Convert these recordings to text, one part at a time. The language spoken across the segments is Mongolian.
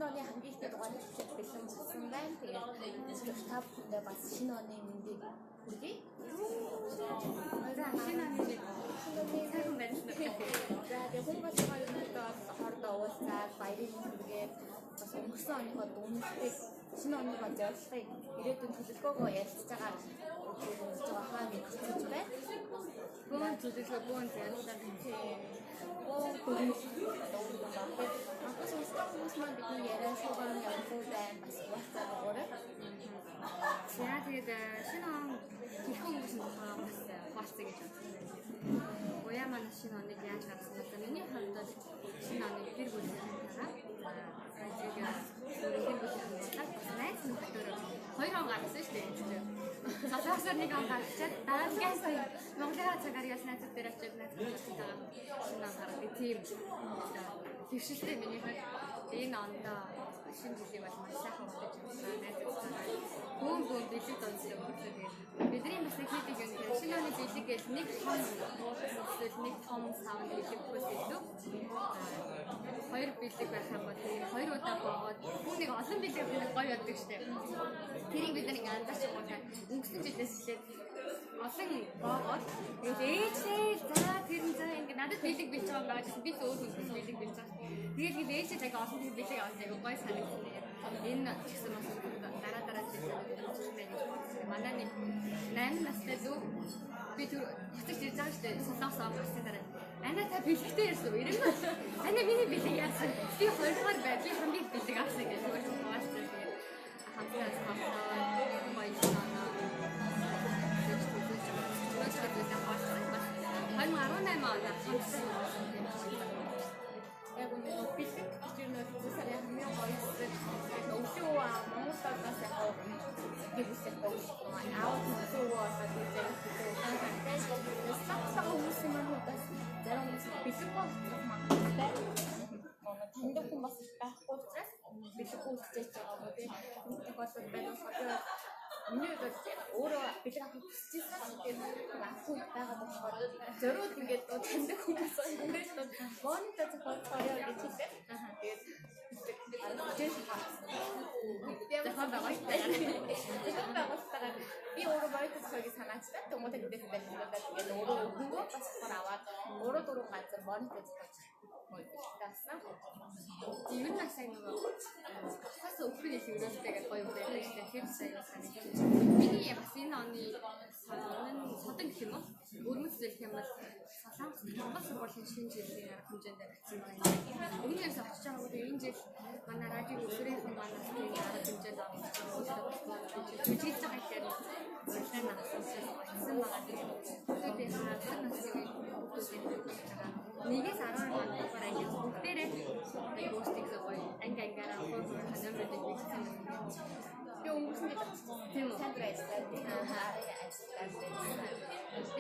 оны хамгийн ихний дугаарыг бичиж бэлэн болсон байна. Тэгээд та бүхэндээ бас шинэ оны мэндийг хүргэе. За шинэ оны сайхан байна. За тэгээд хүмүүсээ өнөөдөр хоорондоо уулзаад баярын хүргээд бас өнгөрсөн оныхоо дүнлэлтийг шинэ оны зорилгыг ирээдүйн төлөвлөгөөгөө ярилцж байгаа хаа гэж хэлж байна. Гүн төлөвлөгөө гүн ярилцсан тийм. Хүмүүс маань бидний яриа шугам явуулсан байна. Бас уусаад өгөөрэй. За тэгээд шинэ он хэрхэн өнгөрсөн тухай бас хуваалцъя гэж бодсон. Уяа маань шинэ оныг яаж гаргасан бэ? Миний хувьд бол шинэ оны гэр бүлийн хараа. Тэгээд гэр бүлийн хараа найз нөхдөөр 2 он гаргасан шүү дээ. Засаасаар 1 он гаргачаад дараагаас Монголын цагаар яс найзууд дээр очиж найзуудтайгаа шинэ он гаргав. Тийм хөвшилтэй миний хувьд энэ онд шинэ жилийг бол маш сайхан өнгөрч байна. Найзуудтайгаа бүүн бэлэг донцлог өнгөрсөн. Бидний бас нэг хийдэг юм дээр шинэ оны бэлэг гэж нэг том уулзал нэг том саунд бэлэг бүсэлдв. 2 бэлэг байх юм бол 2 удаа боогод нэг олон бэлэг нэг гоё яддаг штеп. Тэрийг бид нэг анзаарч байгаа. Өнгөрсөн жилээс эхлээд олон боогод ээжээ за тэр нь за ингэ надад бэлэг бэлж байгаа юм байна гэсэн би л өөр хүн бэлэг бэлж байгаа. Тэгээд ээжээ яг олон бэлэг аваад яг гоё санагдсан. Энэ ч гэсэн бас дараа жилээр үзүүлнэ гэж бодсон. Манай нэг 8 настай дүү би тэр хатаж ирж байгаа шүү дээ. Солонгос авсан дараа. Ана та бэлэгтэй ярьсан уу? Ирэн нь. Ана миний бэлэг яасан. Би 2 дугаар бай. Би хамгийн бэлэг авсан гэж өөрөө хуваалцсан. Тэгээд хамтдаа хамтдаа баярлалаа. 2018 онд яг үнэ бэлэг гэж юу нэг сарын хамгийн гоё зүйл өглөө Монголоос яг гэрээсээ хөөхгүй маань аав өглөө болоод үзээ саксаа хүмүүсийн мануудаас зарим хүмүүс бэлэг болох магадaltaй таньдаг хүн бас байхгүй учраас бэлэг үүсгэж байгаа юм тийм тохиолдол байна. Миний хувьд өөрөө бэлэг авах хүсчихсэн гэдэг ахуй байгаа болохоор зориуд ингээд таньдаг хүмүүс ингээд монитор зохиолцоё гэж хэлээ. Тэгээд би өөрөө монитор зохиолыг санаачтай томоотой гэдэг байлаа. Тэгээд өөрөө өгөнгөө бас аваад өөрөө дөрөв газар монитор зохиолч таасан. Юу нэг сайн нөгөө хас өөхрийн хөврөлтэйгээ гоё байлаа шүү дээ. Тэр сайн санагдаж. Миний бас энэ оны садан гэх юм уу? Өрмөц зэрэг юм бол Солонгос Монгол сургуулийн шинэ жилийн арга хэмжээнд авсан байна. Өмнөөс очиж байгаа бол энэ жил манай радио өсрөхийн манаас тийм арга хэмжээнд авсан гэж хэлж байгаа хэрэг сайн авсан байгаа. Тэгээд хаасан насны нэгээс 12 оноогоор ангиас бүгдээрээ постиг гоё ангиангаараа фото номерыг бичсэн. Би өнгөрсөн жил тийм үү? Сайн байсан.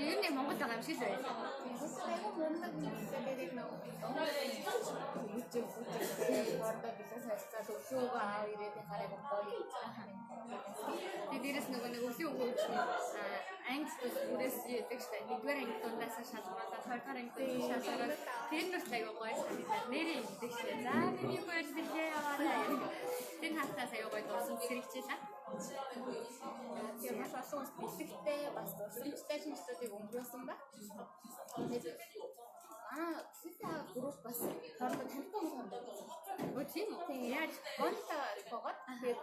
Энэ нэг Монгол байгаа юм шиг л байсан. Айгу мундаг зүйлсээр нэг үгүй бордо бизнес хайцаа төвшөөгөө аав ирээд хараг гоё. Тэгээд дээрэс нэг өглөө өгөөч англи бүрээс яадаг штэ. Нэгдүгээр анги дундаас шалгуулаад хоёрдугаар анги дундаас шалгуулаад тэр нүрт айгу гоё санагдаад нэрээ ингэдэг штэ. За миний хоёр бэлгээ яваарай. Тэр хатаа аяа гоё дурсан сэрэгчлээ. Тэгээд маш олон бэлэгтэй бас дурсамжтай шинжлэлийг өнгөрөөсөн ба. Сэтэ групп бас хоорондоо таньдаг хүмүүс байна. Өө тийм үү? Яаж гонтоо богоод тэгээд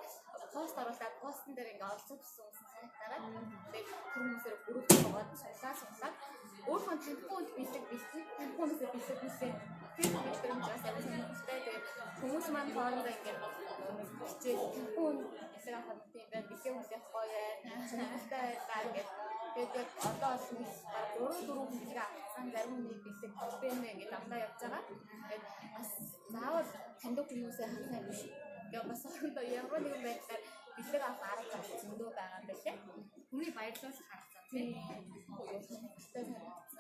пост оруулаад постн дээр ингээ олцсон гэсэн сайтаараа тэгээд тэр хүмүүсээр групп богоод суглаад өөрийнхөө таньдаг бэлэг бичсэн таньдаг хүмүүсээр бэлэг хийсэн тэр мэдрэмжээс авсан хүмүүстэй тэгээд хүмүүс маань хоорондоо ингээ хичээл хүн эсрэг хавтын бэлэг хүлээх гоё хүмүүстэй байгаа тэгээд одоо сүнс 3-4 бэлэг авсан зарим нэг бэлэг бэмэ гэж амлаа явж байгаа. Тэгээд бас заавал таньдаг хүмүүсээ хасаа биш. Яг бас хоорондоо ямар нэгэн байдлаар бэлэг авах арга зөндөө байгаа юм байна. Хүний баярлал харагдсан тийм.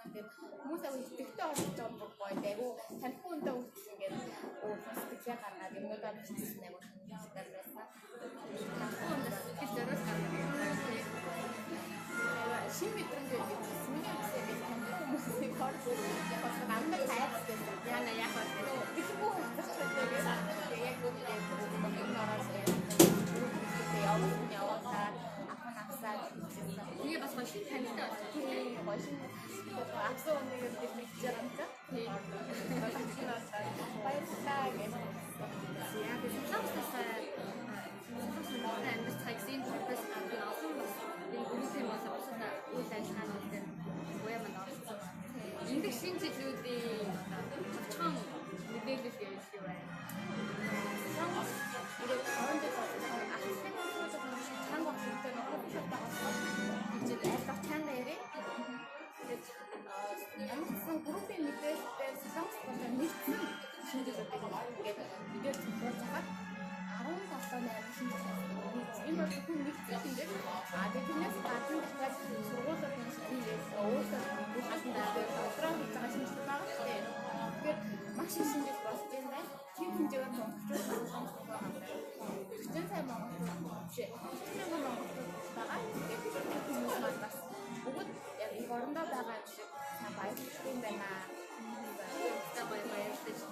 Тэгээд хүмүүс аваа итгэвтэй орж байгаа юм гоё. Айгу таньдаг хүнтэй үргэлж ингээд сэтгэлээ гаргаад юмудаа бичсэн нэг үнэхээр байсан. Таньдаг хүнээс сэтгэл зориулж гаргасан. Шин мэдрэмж байдаг. Миний үсээ би таньдаг хүмүүсийг орж бас амнаа тайцдаг. Яна яг байна. Бэлэг бүх хүмүүс яг үнэхээр 멋있는 앞서 언니가 믿지 않았죠? баярлалаа гэж Яг самстасаа амьд цагийн процесс авсан бас энэ бүхэн бас усаа үйл ажиллагаанууд дээр буяа манд орсон. Эндх шинэ жилүүдийн товчхон мэдээлэл гэж юу вэ? 이게 가운데 생각보다 찬거 같은 커피숍다가 이제 애가 찬데리 양산 그룹이 밑에 세상스럽게 미친 신주들이 이게 이게 뭐잖아 아론 사건에 신주들 이거 조금 미친데 아직 그냥 같은 데까지 들어오서 이제 오서 무슨 나도 그런 입장에 신주들 나갔대 그 막신 신주들 왔을 텐데 김진재가 더 그쪽으로 그전 살만 혹시 실력만 먹다가 이게 그런 만났어. 보고 야 이거는 다 나가 주고 다 많이 쓰인다나. 진짜 많이 쓰지.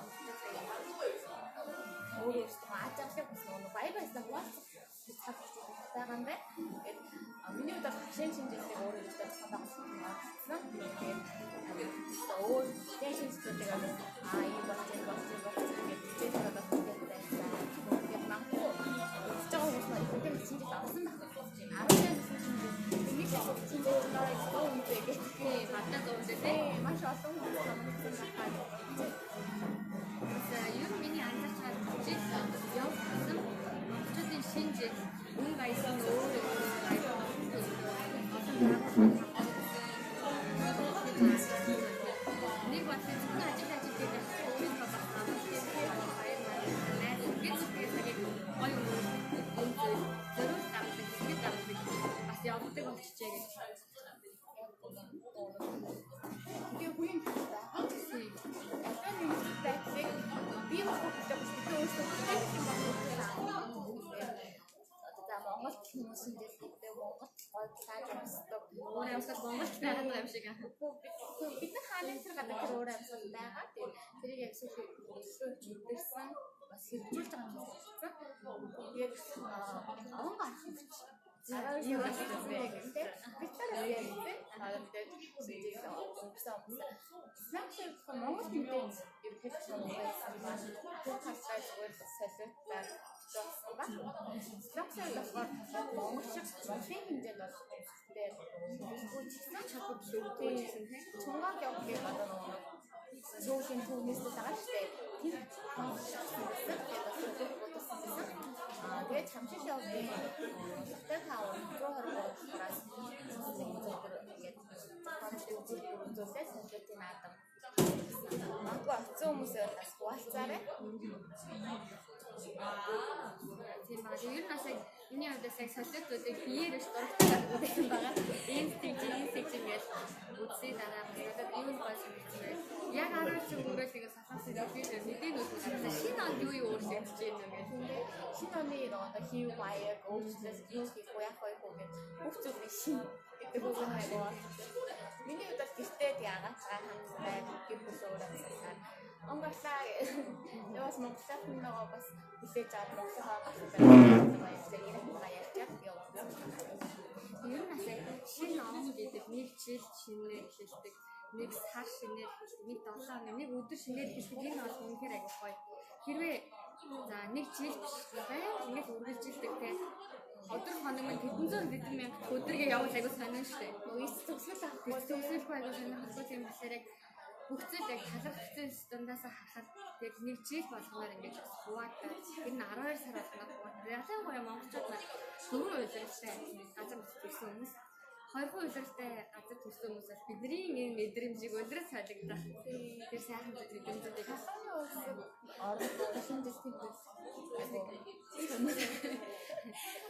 모르겠어. 아짝짝 무슨 바이바이스 다 왔어. 나간데 미니보다 같이 신진재 모르겠다. 나갔어. 오 대신 쓸 때가 아 이거 이게 제가 다 진짜 나왔습니다. 아로니아에서 진짜 미국에서 진짜 나라에서 너무 되게 맞다고 어쨌든 네 맛이 왔던 것 같아요. 그래서 유민이 앉아서 진짜 영상 어쨌든 신지 뭔가 있으면 오래 нэг бас зөвхөн ажиллаж байгаа хүмүүс бас бас явдаг болчихжээ гэж. Тэгээ хүн 약간 институтыг би бодож одоо Монгол хүмүүс ингээл Монгол гол тааж өмсдөг. Өөрөө бас Монгол байгаа юм шиг. Бид хааны тэр гадаг тэр өөр амьсгал байгаа. Тэрийг яг сүлжүүлсэн бас хэрэгжүүлж байгаа юм байна. Тэгээд он гарах юм чи. Зараа юу гэдэг бид тараа ярьдаг. Надад мэдээж өгсөн. Snapchat Монгол мэдээж ерөнхийдөө байсан байна. Тэр хасаа зүгээр солиотлаа жоохсон ба. Snapchat болохоор Монгол шиг Монголын хэмжээнд бол тэгээд үчигсэн чадвар өгдөөсөн тийм. Цунгааг явуулах одоо зөөлөн түүнээс байгаа штэ. Тэр тэгээд 잠실 явуулсан. Тэгээд таавар 123-аас ингээд хамтдаа үзүүлсэн солиотын наадам. Магадгүй авсан хүмүүсээ бас хуваалцаарай. Тийм ба ер нь бас яг миний хувьд яг солиотуудыг биеэр ш дуртай байгаа. Инстинкт гэж үзсэн дараа надад юу болж байна. Яг 10 жил өнгөрөөс ингэ сахасан би мэдээ нүд шинэ онд юу өөрчлөгдөж байна гэх. Шинэ оны одоо хийв баяг өөрчлөлт юу хийх вэ яах вэ гэх бүх зүйл шинэ гэдэг үг байна. Миний хувьд бол гэртээ яагаад хамттай гэр бүл өөрөөсөө онголаа яваас Монголд нөгөө бас хүлээж аваад Монголоо гасах байсан баярлалаа ярьж явуулсан. Ер нь асаа шинэ он гэдэг нэг жил шинээр хэлдэг. Нэг сар шинээр хэлдэг. Нэг 7 хоног нэг өдөр шинээр хэлдэг. Энэ бол үнэхээр аягүй гоё. Хэрвээ за нэг жил биш байгаад ингэж үргэлжилдэг те өдөр хоног мань 700 мянга өдрөгээ явуул аягүй сонин штэ. Үс төгсгөл авах төгсгөлгүй аягүй сонирхолтой юм болохоор яг бүх зүйл яг талархсан стандаас харахад яг нэг жил болгоноор ингэж хуваатай. Энэ 12 сар болгоноор хуваатай. Ялангуяа монголчууд маань дөрөв үйлрэлтэй газар төссөн хүмүүс 20% үйлрэлтэй газар төссөн хүмүүсээс бидний энэ мэдрэмжийг өндөр цаадагдах. Тэр сайхан мэдрэмжүүдийг хасаны улсад орон шинжилсэн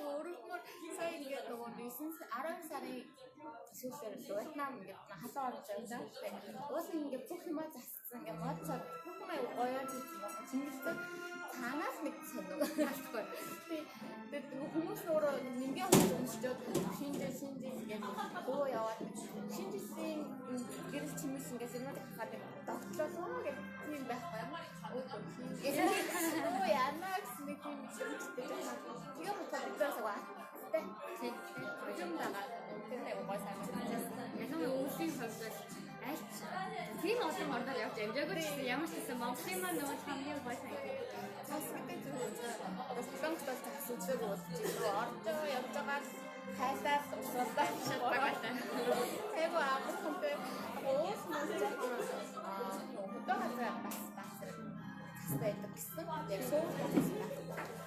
өөрөөр сая ингээд нөгөө 12 сарын сүүлээр Вьетнам ингээд хасаа орж байгаа тийм. Уус ингээд бүх юмаа зассан ингээд модцод бүх юмаа гоёор чингэлсэн танаас нэг сонирхол алдахгүй. Тэгээд хүмүүс өөрөө нэмгээ хүмүүсчүүд шинжээ ингээд боо яваад шинжилсэн гэрэл чимээс ингээд юмаа хахад тогтлоо гэх тийм байхгүй. Оо яана гэсэн нэг юм хэрэгтэй байна. Тэгээ бодоод бидээс аваа. Тийм байгаа. Тэр нэг гоо сайн. ялангуяа өвсийн хувьд альч тийм олон ордоор явж амжаагүй ч гэсэн ямар ч гэсэн Монголын маань нөгөө хамгийн гоё санагдав. Цаас гэдэг зүйл солонгосоос асууж байгаа ордоо явж байгаа хайлаад усуулаа шатгаалаа. Тэвэ аавхантай уус мөсөж хөдөө бас байдаг гэсэн. Яг сууж байсан.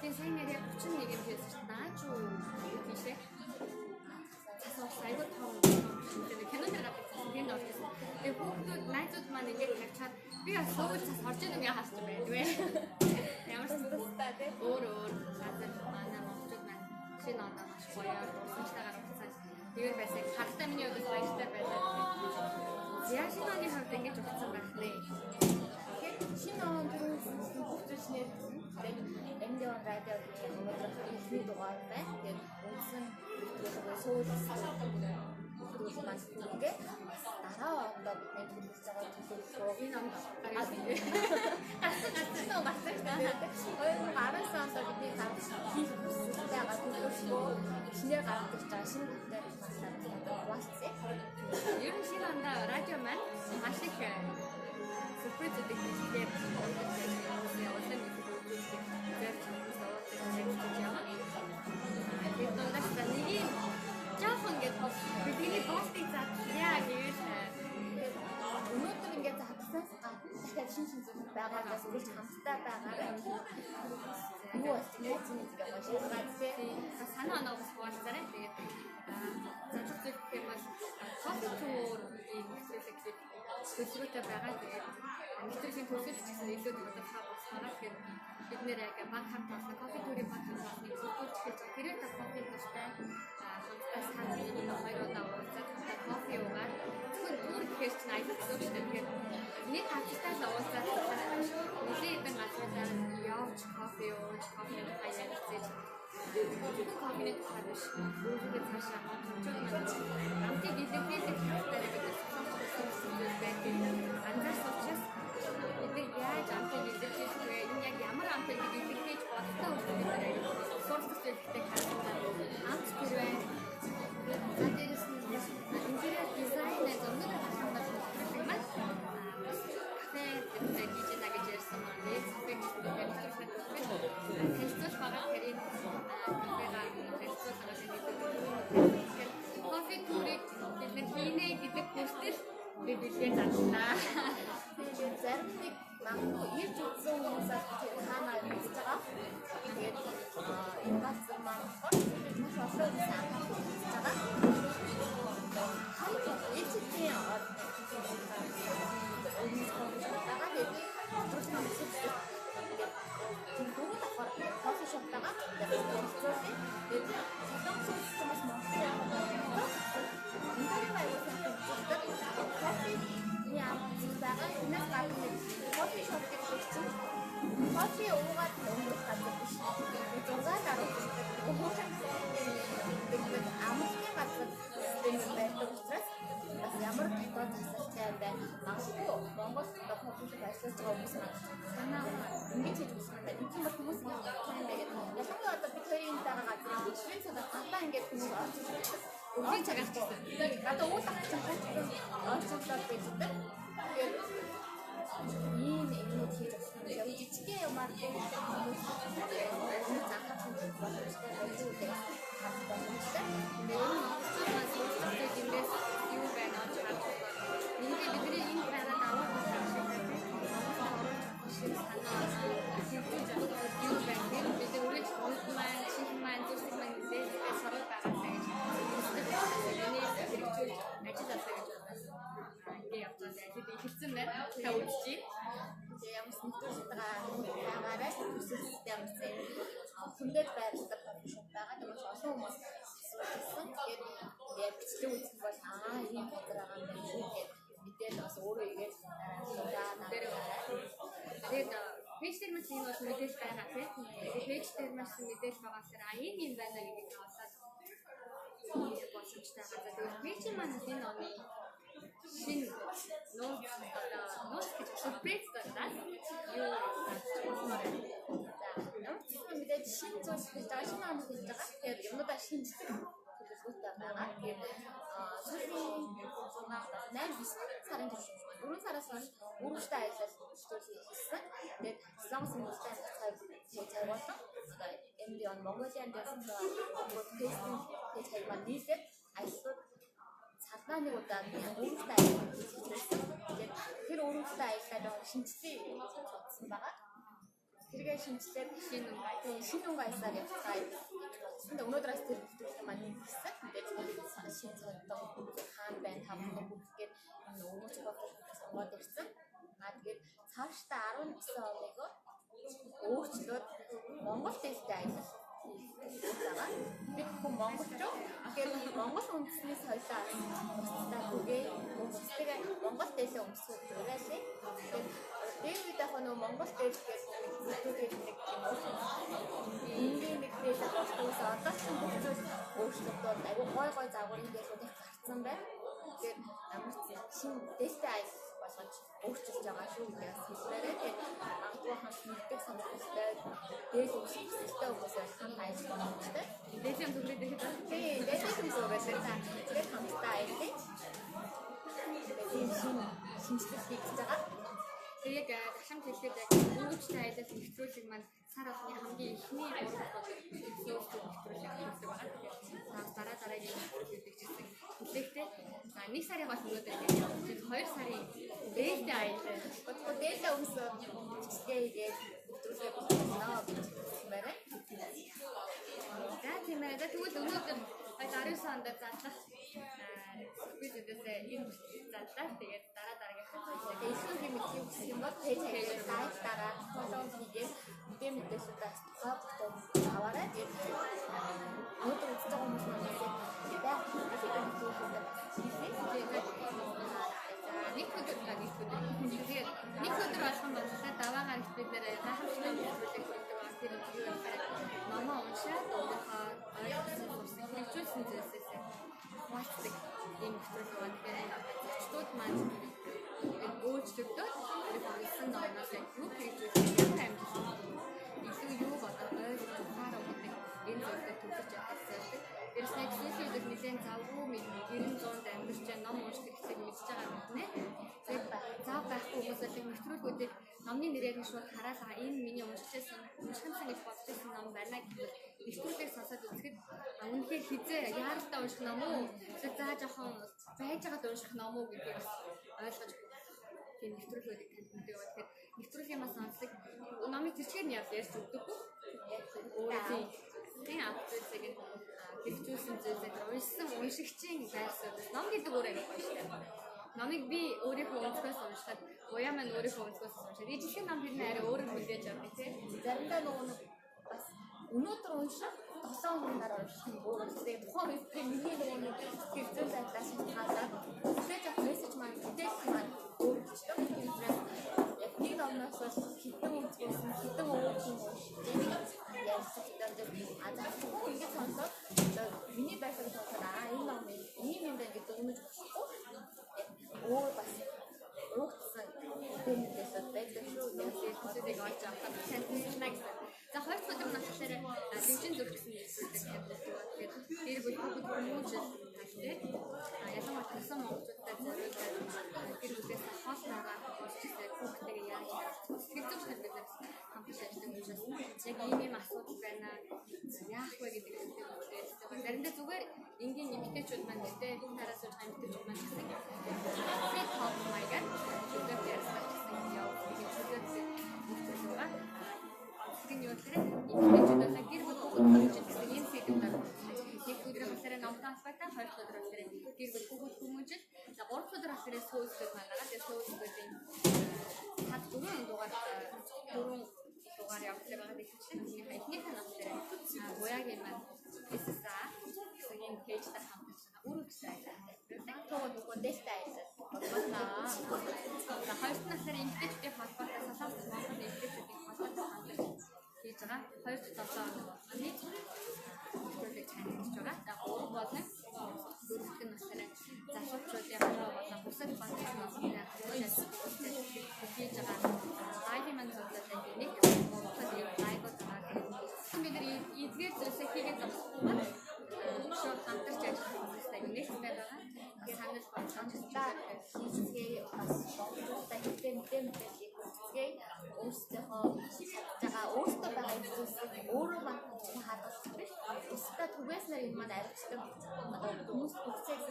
Тийм сайн нэрээ 31 юм хэлж наач уу тийшээ. Цасаа сайгүй том кино дээр гарсан тийм нэр гэсэн. Тэгээ хүүхдүүд найзууд маань ингээд тавьчаад би бас сууж цас орж ийн юм яхаас юм байна вэ? Ямар ч тустай тийм өөр газар манай монголчууд маань шинэ оноо маш гоё дурсамжтайгаар уцаад тэгэр байсан. Хаттай миний өдөрт баяртай байлаа. Яшинаны хувьд ингэж уцсан байх нэ. Шинэ он төрүүлсэн бүгдээс нэрсэн. Эндээ он радио гэх юм уу ихний дугаар байна. Тэгээд үндсэн төлөвлөгөө суулсан. Түрүүс маань ингээд дараа ондоо бидний төлөвлөж байгаа төлөвлөгөө Энэ он гацсан онд бидний гаргаж хийх хүсэлтэй байгаа төлөвлөгөө шинээр гаргаж ирж байгаа шинэ бүтээл болчихсон. ер нь шинэ онд радио маань маш их сюрприз өгдөг юм шиг өнөөдөр ингээд хатсаас гадна дахиад шин зүйл байгаагаас үргэлж хамтдаа байгаарай. Юу болчих вэ? Зинэг гоё шалгаад тий. санаа оноогоос хуваалцаарай. Тэгээд зочд зүйл гэх юм бол хот туурын нэвтрүүлэг төлөвлөгөөтэй байгаа. Тэгээд нэвтрүүлгийн төлөвлөлт гэсэн илүү тодорхой болсоор тэгэхээр бид нэр яг баг хамт болсон кофе төрийн баг хамт болсон зөвлөлт хийж тэрээр та кофе тустай хамтдаа санаа хоёр удаа уулзаад кофе уугаад зөвхөн түр гэхээр ч аяг гэсэн үг шүү дээ. Нэг хавцтай л уулзаад нэлээд хэдэн газраар явж кофе ууж кофе хаяад үзэж кофений тухай биш өөрөөр цаашаа хамтчууд маань хамтыг илэрхийлэх хэрэгтэй гэдэг анзаарч учраас бид яаж амтыг илэрхийлэх вэ? Энэ яг ямар амтыг илэрхийлж болтой вэ гэдэг сурталчилж хэрэгтэй харагдана. Амт хэрвээ за дээрээс нь интерьер дизайнер зөндөө хатамж байгаа юм байна. Кафе гэж нагаж ярьсан маань спек хэлцүүлж байгаа хэрэг кафегаар хэлцүүлж байгаа кофе түрийг бид хийнэ гэдэг хүсэл бид билээ задлаа. Тэгээд зарим нэг магадгүй ирж үзсэн хүмүүсээс тэр хаанаа хийж байгаа. Тэгээд энэ бацсан маань маш олон сайн хийж байгаа. Эцэгтэй кофе шоптага кофе уугаад өнгөрөх газар биш. Зургаар гарах амтны газар байдаг учраас бас ямар дотоод засалтай байна. Магадгүй Монгол кофег ажиллаж байгаа хүмүүс санаа ингэж хийж үзсэн байна. Энэ бол хүмүүс ялангуяа одоо бид хоёрын дараа газрын хичээл цагаар гадаа ингэж хүмүүс орж ирдэг. Өвлийн цагаас ч гэсэн. Одоо уулах гэж орцуулаад байдаг. Тэгээд ийм юмуд хийж өгсөн. Яг жижигхэн юмар хүмүүс заахад боломжтой байх үү? Хамтдаа хүмүүстэй. Монголчууд суралцдаг юмээс юу байна гэж харж байгаа. Ингээд бидний энэ байгаад аваад байгаа шиг санаа хэлж юу байна? Бид өөрөж хоног маань, чих маань, зүсэг маань зээл сорол байгаа гэж. Энийг хэрэгжүүлж ажил авах гэж байна. Ингээд явж байгаа. Тэгээд хэлсэн байна. Та үзчихье. Тэгээ ямар нэвтрүүлэгтэйгээ байгаарай. Хүсэлтэй юмсан. Хүндэт байрлалтай профешн байгаа. Тэгээд олон хүмүүс асуусан. Тэгээд яг бичлэг үзэх бол ийм газар байгаа юм байна шүү гэдэг мэдээлэл бас өөрөө игээд тэгээд пэйж дээр маш энэ бол мэдээлэл байгаа тийм. Пэйж дээр маш мэдээлэл байгаа болохоор ийм юм байна гэдэг нь олоод боломжтой байгаа. Тэгээд пэйж маань энэ оны шинэ нууц гэж сюрприз байна. Юу мэдээж шинэ зүйл хийж байгаа, шинэ амт хийж байгаа. Тэгэхээр юмудаа шинжлэх төлөвлөгөөтэй байгаа. Тэгээд сүүлийн 6 8 сарын турш 4 сараас хойш өөрөөсөө аялал хийсэн. Тэгээд Солонгос хүмүүстэй цай болон MD on Mongolian Dance пэйж хайр маань нийлээд аяллууд цалбаа нэг удаа өөрөөсөө аялал хийсэн. Тэгээд тэр өөрөөсөө аяллаа шинжилгээ хийсэн байгаа. Тэргээ шинжилээд шинэ өнгө аясаар явцгаа гэсэн. Өнөөдрөөс тэр бүтээл маань хийсэн. Тэгээд шинэ цагдаа хаан байна, хамт бүгдгээд өнгөч бодож сонгоод ирсэн. Тэгээд цаашдаа 19 оныг өөрчлөөд Монгол дэвтэй аялал байгаа. Бид хүн монголчууд тэгэхээр монгол үндэсний соёлоо устдаа түгээ устдаа монгол дэвтэй өмсөх уриалээ. Тэгээд бид яг нөгөө монгол дэвтэй гэдэг нэг нэг дэвтэй болчихсон. Одоо ч бүх зүйл өөрчлөгдөд аюу гой загварын дэвтүүд гарцсан байна. Тэгээд ямар шинэ дэвтэй аялал болгож өөрчилж байгаа шүү гэдэгс хэлээрээ тэгээд магадгүй хамт нэгдэг сонирхолтой дээл үүсгэжтэй хүмүүсээр хамт ажиллаж байгаа хэрэгтэй. Дээшээ төгрөд ихэд тийм дээшээ төгрөд та тэгээд хамтдаа аялаа. Тэгээд шинжлэх хийж байгаа. Тэгээд дахин хэлэхэд яг өнгөчтэй аялал нэвтрүүлэг маань сар болгоны хамгийн ихний 3 нэвтрүүлэг хийдэг байгаа. Тэгээд дараагийн нэвтрүүлэг хийдэг. Үлээхтэй нэг сарын гол өнөөдөр тэгээд 2 сарын дээлтэй аялал. Бодгоо дээлтэй өмсөө бичгээ хийгээд нэвтрүүлэг болсноо гэж байна. За тийм ээ. Тэгвэл өнөөдөр 19 онд задлах бидээсээ энэ задлаа. Тэгээд дараагийн хавцаа Facebook мэдээ өгсөн юм бол пэйж хийгээд лайк дараад фоллоу хийгээд мэдээлэлүүдээс тухайд аваарай. Тэгээд өнөөдөр үзэж байгаа хүмүүс маань яг нэг өдөр болгон болтой даваагаар их бид нэр гайхамшигтай зүйлийг хийдэг ба тэр юу номоо уншаад өөрийнхөө ойлгосон хэрэгжүүлсэн зүйлсээс хуваалцдаг юм хэвчээ байна. Зочдууд маань өөрчлөгдөд өөрийнхөө номоос юу хэрэгжүүлэх ямар амжилт илүү юу бодоод ойлгож ухаараа өгдөг энэ зүйлээ төвлөрч чаддаг. Тэрсний зүйлүүд нэлээд завгүй мэд 90-100-д амьдарч ном унших хэрэгцээг мэдж байгаа юм нэ. Тэгээд зав байхгүй хүмүүсээс нэвтрүүлгүүдийг номны нэрээр нь шууд хараалаа энэ миний уншижсэн гэж бодож байсан ном байна гэвэл нэвтрүүлгийг сонсоод үзэхэд үнэхээр хизээ яаралтай унших ном уу эсвэл заа жоохон байж байгаад унших ном уу гэдгийг ойлгож тийм нэвтрүүлгүүдийг танд мэдээ байгаа. Тэгэхээр нэвтрүүлгийн бас онцлог номыг зэрчгээр нь ярьж өгдөггүй. Өөрөө тийм авцыг хэрэгжүүлсэн зүйлсээр уншигчийн байрсууд ном гэдэг өөрөө нэг байна шүү дээ. Номыг би өөрийнхөө өнцгөөс уншихад буяа маань өөрийнхөө өнцгөөс уншаад ижлэх ном хэрнээ арай өөрөөр мэдээж авдаг тийм. Заримдаа нөгөө бас өнөөдөр унших 7 хоног дараа унших нь өөр үстэй тухайн үед миний нөгөө хэрэгцээ байдлаас шалтгаалаад үстэй жах мессеж маань мэдээлэл маань өөр болчихдог. Яг нэг номноос хитэн үзгээс хитэн өөрчлөн уншиж ингэж сонсоод миний байсаг сонсоод энэ ном ийм байна гэдэг үнэж болохгүй өөр бас угтсан мэдээлэл байдаг шүү. Тэгээд олж авах центнэ гэсэн. За хоёр дахь өдөр насаар дэмжин зөвхөн зүйлсүүдийг хэлдэг. Тэгээд дээр бүл бүгд хүмүүжил талтай. Ялангуяа төсөн монголчуудад зориулсан гэр бүлээс хоол нагаа болчихсон хүүхдтэйгээ яаж сэтгэл зүйн талбарт хамтарч ажилладаг учраас яг ийм асуудал байна. Яах вэ гэдэг зүйлийг үзээд заримдаа зүгээр энгийн эмэгтэйчүүд маань гэдэг тараас сууж эмэгтэйчүүд маань гэсэн фрик хоол маягаар зүгээр ярьсан явах гэж үзээд байгаа. Тэгин юу гэхээр эмэгтэйчүүд гэр бүл хүмүүжил гэсэн энэ сэдвээр нэг өдрийн хасараа номтой албатай, хоёр дахь өдөр хасараа гэр бүл бүгд хүмүүжил, за гурав дахь өдөр хасараа сөөсгөл манайгаа тэгээд сөөсгөлийн цад 4 дугаар явуулсан байгаа гэж хэлсэн. Эхнийх нь болохоор буяагийн маань эсэсаа гэсэн энэ пэйжтэй хамтарч байгаа. Өөрөө гэсэн Тэгвэл нөгөө дэстэй аялал боллоо. За хоёр дахь насаар эмэгтэйчүүдийн холбоотой Солонгос Монгол эмэгтэйчүүдийн холбоотой хамтарч хийж байгаа. 2-7 хоног болгоны төлөв танилцж байгаа. За гурав болон дөрөвт насаар залуучуудын хамаа болон бусад банкны номын хамтарч хийж байгаа. Лайв маань зөвлөсөн нэг лайгууд байгаа. Бид нэр эдгээр зүйлсээ хийгээд зогсохгүй шууд хамтарч ажиллах хэрэгтэй. Нэг зүйл байгаа. Санал болгож хэлгээ өөрсдийнхөө чадгаа өөртөө байгаа зүйлсийг өөрөө маань хадгалах биш. Өөртөө түгээс нар энэ маань арилждаг одоо хүмүүс бүцээс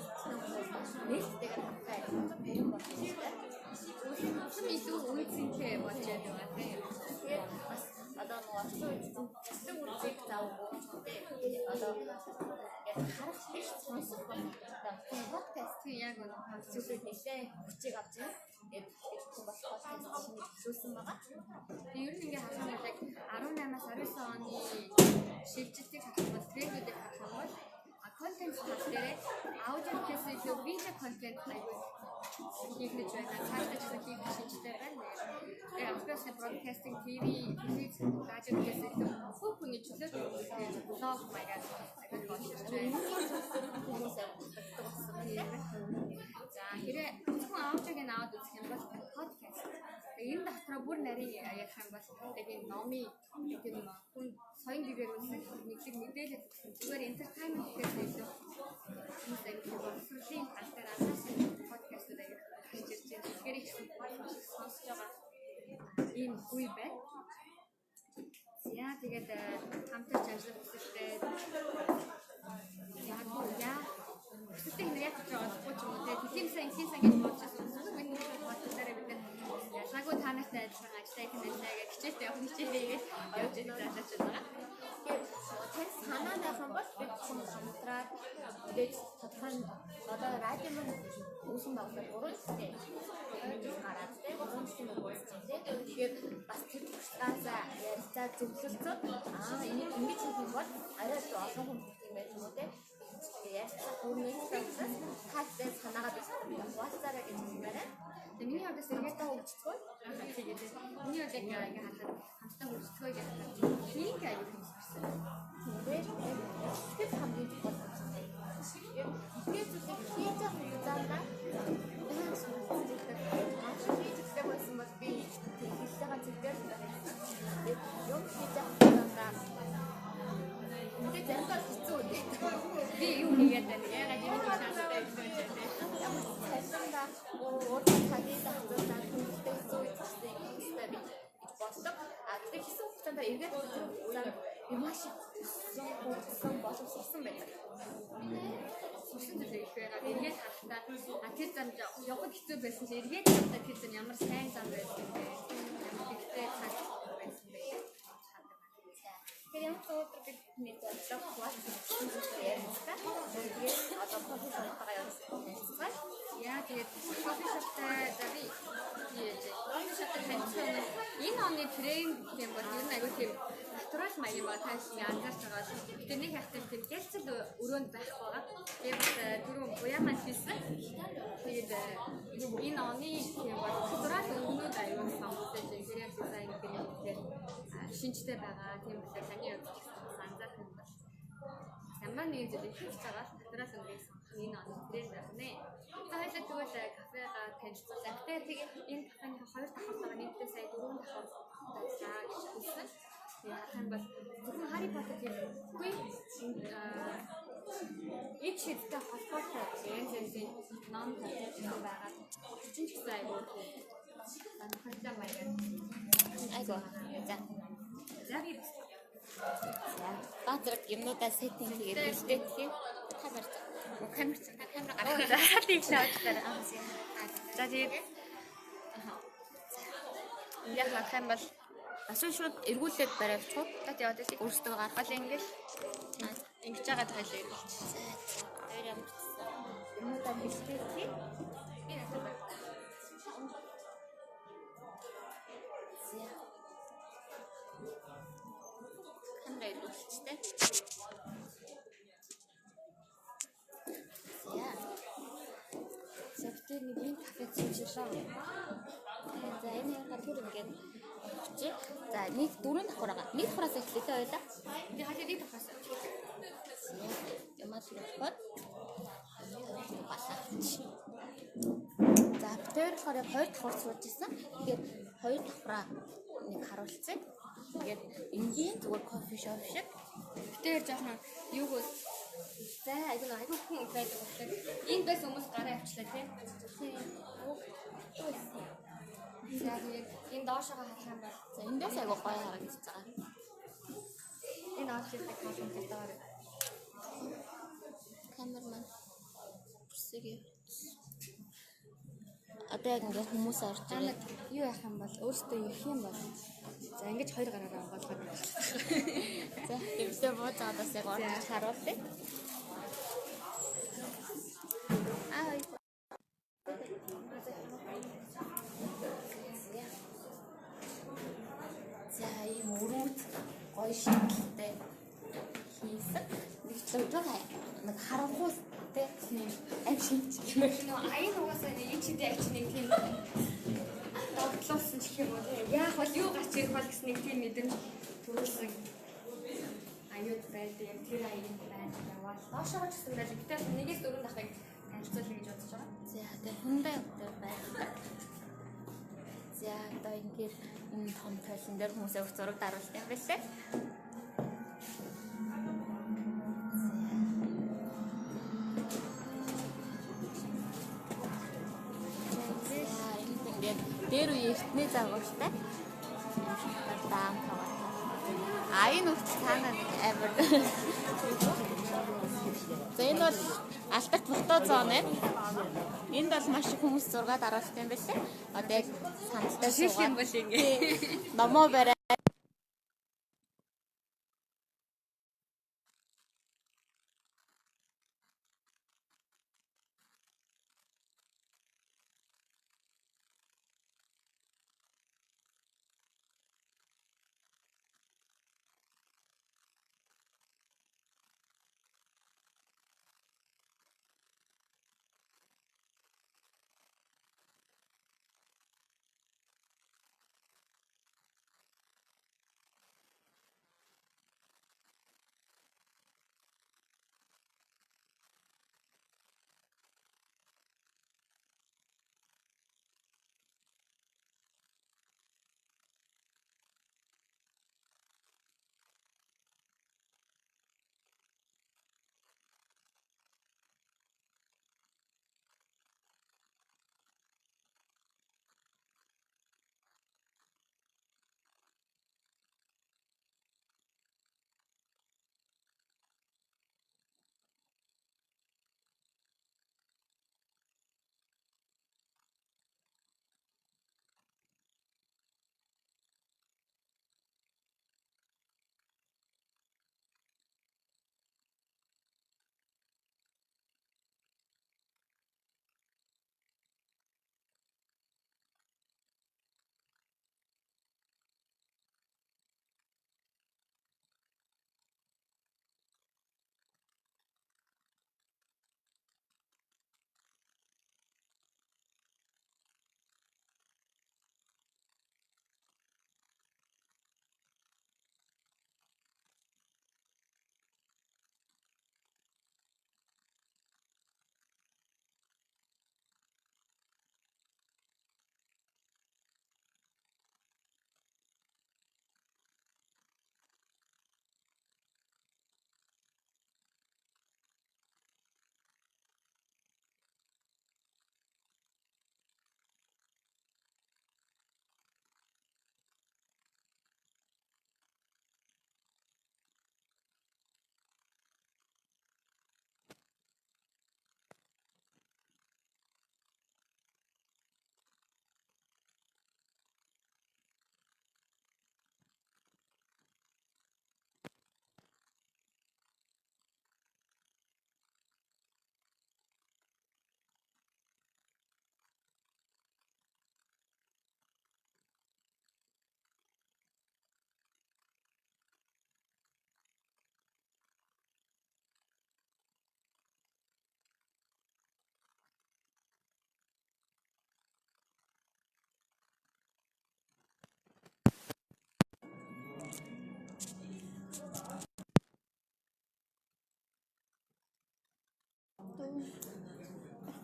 нээлттэйгээр хамтаа юм болж байна. Улам илүү үйлцэнтэй болж байгаа тийм. Тэгээд бас одоо нөгөө эцэг үлзийг заавал одоо яг харах биш сонсох подкаст Яг үнэ. зүйлүүд нэлээ хүчийг авч байна. Тэгээд бас подкаст шинэ төсөөлсөн байгаа. Ер нь ингээ харах юм бол яг 18-аас 29 оны шилжилтийг харах бол трендүүдийг харах юм бол контент тал дээр аудиокээс илүү видео контент айгүй хийгдэж байгаа. Цаашдаа ч гэсэн хийх шинжтэй байна. Тэгээ especially broadcasting TV, радиокээс илүү хүүхний чөлөөт блог маягаар агуулж байна. Хүмүүс авдаг болсон байна. За хэрэг зөвхөн аудиог аваад үзэх юм бол подкаст. Энэ дотроо бүр нарийн ярих юм бол яг энэ номын тийм хүн соён гэгээр үсэх мэдээлэл зүгээр entertainment гэсэн илүү хүмүүс аяг боловсролын тал дээр анхаарсан подкастууд аяг хийж ирж байна. Тэгэхээр их сонсож байгаа ийм үе байна. За тэгээд хамтарч ажиллах хүсэлтэй яг Тэсэг нэр яаж байгаа болохгүй ч юм уу тийм сайн гэж бодчихсон. Зүгээр нэг бодлоор бид ялгаагүй та нартай адилхан ажиллах хэлээ гэж хичээлтэй явах хичээлээ явж байгаа залууч байгаа. Тэгэхээр санаа найхан бол бид хүмүүс хамтраад тэгээд тодорхой одоо радио маань үүсэн багтаа 3 жилтэй гараад тэгээд 3 жилийн өгсөн тийм. Тэгээд бас тэр туштаасаа ярьцаа зөвлөлцөд энийг ингэж хийх юм бол арай л олон хүн юм байх юм уу тийм. Өөрөөр хэлбэл хаттай санаагаа биш хуваалцаарай гэж хэлмээрээ. Тэгээд миний хувьд сэргээтэй хөгжцгөө. Тэгээд миний хувьд яг ингээ харахад хамтдаа хөгжцгөө гэж хийг аяг хэлсэн. Тэгээд их хамгийн чухал юм. Тэгээд зүйлийг хийж авах хугацаанда энэ зүйлийг хийж байсан бол би хэлж байгаа зүйлээр юм хийж авах хугацаанда тэгээд заримдаа хэцүү үү. Би юу хийгээд байна? Яагаад юм хийж чаддаг юм бэ? Цаашдаа өөрөө цагийг хатуулаад хүнтэй зүйтэй би босдог. Тэгээд хэсэг хугацаанд эргээд хугацаанд би маш их боловсрсон байдаг. Сурсан зүйл их байгаа. Эргээд харахтаа тэр замд явахд хэцүү байсан чи эргээд харахтаа тэр зам ямар сайн зам байсан бэ? Ямар ихтэй цаг байсан бэ? Тэгэхээр ямар ч өдөр бид нэг зөв хуваалц ярьсан. Тэгээд одоо кофе шоптойгоо явсан. Яа тэгээд кофе шоптай зари яаж кофе шоптай танилцсан. Энэ оны тренд юм бол ер нь аягүй тийм натурал маяг ба танилцсан анзаарч байгаа. Тэгээд нэг хахтай тийм гэлцэл өрөөнд байх байгаа. Тэгээд бас түрүүн буяа маань хийсэн. Тэгээд энэ оны тийм бол натурал өрнүүд аягүй сонголтой инженер дизайн гэх шинжтэй байгаа. Тийм болохоор таны хувьд анзаарах юм байна. Ямар нэг зүйл хийж байгаа натурал өрнгийг сонгох энэ оны тренд байна. Хоёулаа тэгвэл кафега танилцуулсан. Тэгээд энэ кафений хоёр давхартаа нийтдээ сая 4 давхар байлаа гэж хэлсэн. Тэгээд хан бол зөвхөн Harry Potter-ийн үгүй их хэвтэй холбоотой янз-янзын ном тавьсан байгаа. Чинь ч гэсэн айгүй хандлаа маягаар айгүй за би баатраг юмнуудаа сеттинг хийгээд бэлдээ тийм камер гараад тийм шаардлагатай. За тэгээд яг хах юм бол асуу шууд эргүүлээд бариулчихв. Тэгээд яваад их өөрсдөө гаргал ингээл ингэж байгаа тайлаа эргүүлчих. Тэр ямар ч юмудаа бэлдээ тийм. Би надад байна. Камер эргүүлчихтэй. Зөвхөн нэг юм кафе зүүжлээ. За энэ гадуур ингээд чи за нэг 4 давхар байгаа. Нэг давхараас эхлэхээ байлаа. би хажууд нэг давхраас Ямаа зүрхбод. За тэр хорыг 2 давхар сууж исэн. Тэгээд 2 давхраа нэг харуулцгаая. Тэгээд энгийн зүгээр кофе шоп шиг. тэр жоохон юу хөө за айгүй хүн байдаг байна. Энд бас хүмүүс гараа авчлаа тийм. За тэгээд энэ доошоо харах юм бол За эндээс айгуу гоё харагдаж байгаа. энэ авч ирдэг хаалт байгаа. Камерман. Бүсгээ. Одоо яг ингээ хүмүүс орж ирээ. Юу яах юм бол өөртөө ирэх юм бол за ингэж хоёр гараараа болгоод байна. За дэвсээ бууж байгаадаас яг орж харуулъя. Аа. За ийм өрөөд гоё шигтэй хийсэн. Нэг ч байгаа. Нэг харанхуус тэ амь шинж гэмээр. Аян угаасаа нэг чидээ ач нэг тийм догтлуулсан ч гэх юм уу тийм. Яах вэ юу гарч ирэх бол гэсэн нэг тийм мэдрэмж төрүүлсэн. Аюуд байдаг яг тэр аян байна. Яваад доошоо ч гэсэн байж гэтээ нэгээс дөрөв дахыг танилцуулъя гэж бодож байгаа. За тэгээ хүндээ өдөр байна. За одоо ингээд энэ том толон дээр хүмүүсээ өг зураг даруулсан юм байна лээ. Дээр үе эртний загвартай. Даам таваа. А энэ үгт цаана нэг амир. За энэ бол Алтарт фото зон ээ. Энд бол маш их хүмүүс зураг даруулсан юм байна лээ. Одоо яг сандтай Шилх юм бол ингээ. Номоо барай.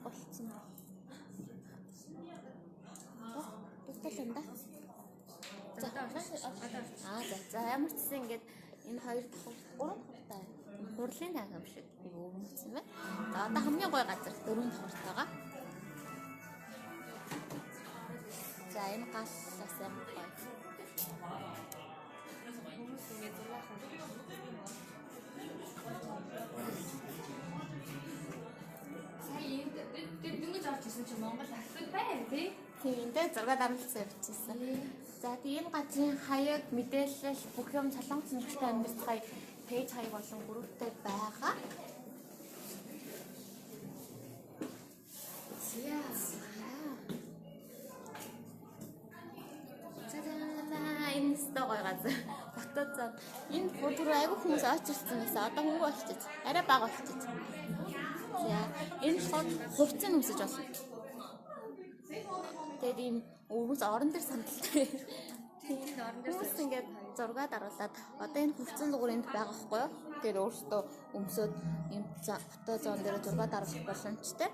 Болцсон. Тэгтэл энэ за ямар ч гэсэн ингээд энэ хоёр давхар гурван давхартай хурлын тайгам шиг өвөрмөцсөн байна. За одоо хамгийн гой газар дөрөв давхартайгаа. За За энэ гал бас амар гоё. Хүмүүс ингэ зураахан. Сая энд тэр дөнгөж орж ирсэн чинь Монгол ахлах байна тий? Тийм дээ 6 дарамтлсан явчихсан. За тийм энэ газрын хаяг мэдээлэл бүх юм Солонгос нөхцөл амьдралын пэйж хаяг болон групптэй байгаа. Энэ сте гоё газар. Хотод зам. Энэ бүр айгүй хүмүүс очирсан байсан. Одоо хөнгө болчихсон. Арай бага болчихсон. За энэ шууд хувцас өмсөж болно. Тэгээд ийм өвс орон дээр сандалтай. Тэгээд орон дээр Хүмүүс ингээд зургаад аруулаад одоо энэ хувцас зугаар энд байгаа хгүй юу? Тэгээд өөртөө өмсөд ийм фото зоон дээр зургаад аруулах боломжтой.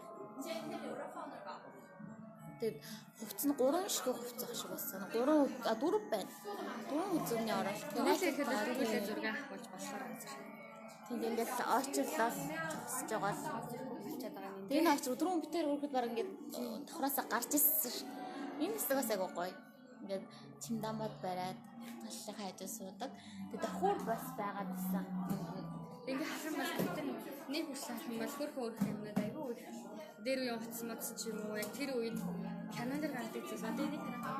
Тэгээд хувцас нь 3 шиг хувцас шиг болсон. 4 байна. 4 үзүүний орол. Тэгвэл зураг авах болж болохоор газар. Тэгээд ингээд очирлоо зогсож байгаа л болчиход байгаа юм. тэгээд очир өдрөн битээр өргөд баг ингээд давхраасаа гарч ирсэн ш. Энэ хэсгээс айгуу гоё. Ингээд чимдамбад бариад таллын хайж суудаг. Тэгээд давхар бас байгаад байсан. Ингээ хашрамаас тэр нэг хүсэл хамгаал хөрхөн өөрх юмнууд айгүй их. Дээр үе утсан мод ч юм уу яг тэр үед Canon дээр гардаг зүйлс одоо нэг байна.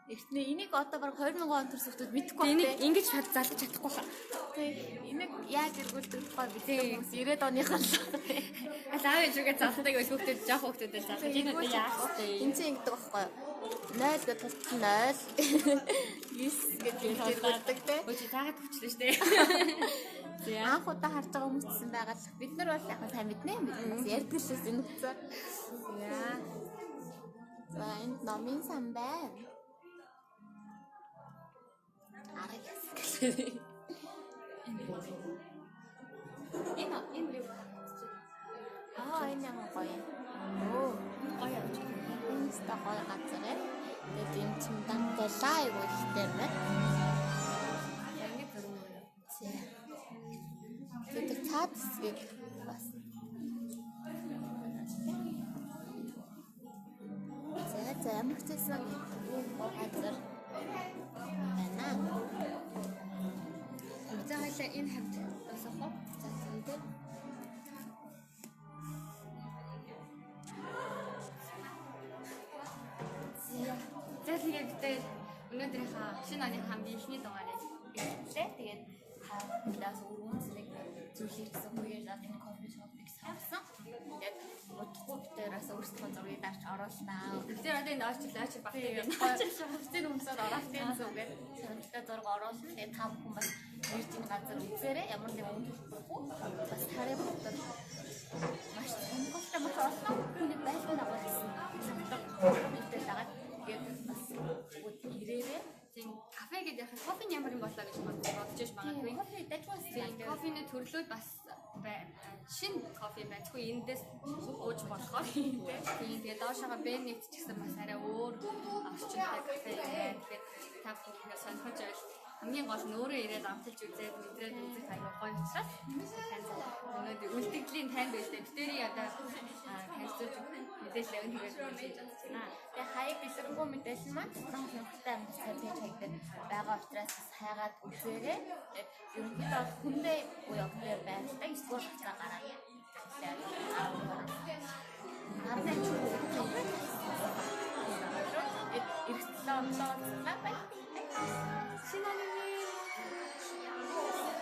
Эхнээ энийг одоо баг 2000 он төрс хүмүүс мэдэхгүй байна. Энийг ингэж залж чадахгүй хаа. Энийг яаж эргүүлдэггүй бидний хүмүүс 90-ад оных нь л. Аав ээжгээ залдаг гэж хүүхдүүд жоох хүүхдүүдэд залгаж энэ одоо яах вэ? Энд чинь ингэдэг байхгүй юу? 0 гэж тусч 0 9 гэж эргүүлдэг те. Өөч заагаад хүчлээ штэ. Анх удаа харж байгаа хүмүүссэн байгаа л бид нар бол яг сайн мэднэ. Бид ярьдаг шээс энэ үцээ. За энэ номын сан байна. Энэ юу? Энэ ямар гоё. Оо, гоё явж байна. Энэ ста гоё газар ээ. Тэгээд юм чимдамтай лайв үлдээ байна. Янгид зурмаа. Тэгээд цаад хэсгийг бас. За ямар ч байсан газар байна. За хоёлаа энэ хавьд босох уу? За зүйтэй. За тэгээд өнөөдрийнхаа шинэ оны хамгийн ихний дугаарыг бичлээ. Тэгээд хавьдаас өргөнцлэг зүйл хийсэн үеэр энэ кофе шопыг савсан. Тэгээд утгагүй битээрээс өөрсдөө зургийг дарж оруулснаа. Тэгэхээр одоо энэ очил багтыг Хувцсыг өмсөд оруулсан зүгээд сонирхолтой зураг оруулсан. Тэгээд та бүхэн бас ирж энэ газар үзээрэй. Ямар нэгэн үн төлбөргүй бас хараа бодол маш сонирхолтой маш олон хүний байлгүй байгуулсан. Сонирхолтой дагаад тэгээд бас ирээрээ тийм кафе гэдэг яхаа кофений ямар юм болоо гэж бодож магадгүй. кофе дажгаас Кофений төрлүүд бас шинэ кофе байна. Тэгэхгүй эндээс ууж болохоор тийм тэгээд доошоогоо бенефт ч гэсэн бас арай өөр орчинтай кафе байна. Тэгээд та бүхэн сонирхож байвал хамгийн гол нь өөрөө ирээд амталж үзээд мэдрээд үзэх аяга гоё учраас өнөөдөр үлдэгдлийн танд байлаа. Битэрийн одоо танилцуулж мэдээлэл өгнө гэж бодож байна. Тэгээ хаяг бэлэрэнгүй мэдээлэл маань Солонгос нөхцөл амьдралын пэйж хаяг дээр байгаа учраас бас хайгаад үзээрэй. Ерөнхийдөө хүндээ буюу октер байртай эсвэл хацаа гараад эрсдлээ онлоо байна. Шинэ оны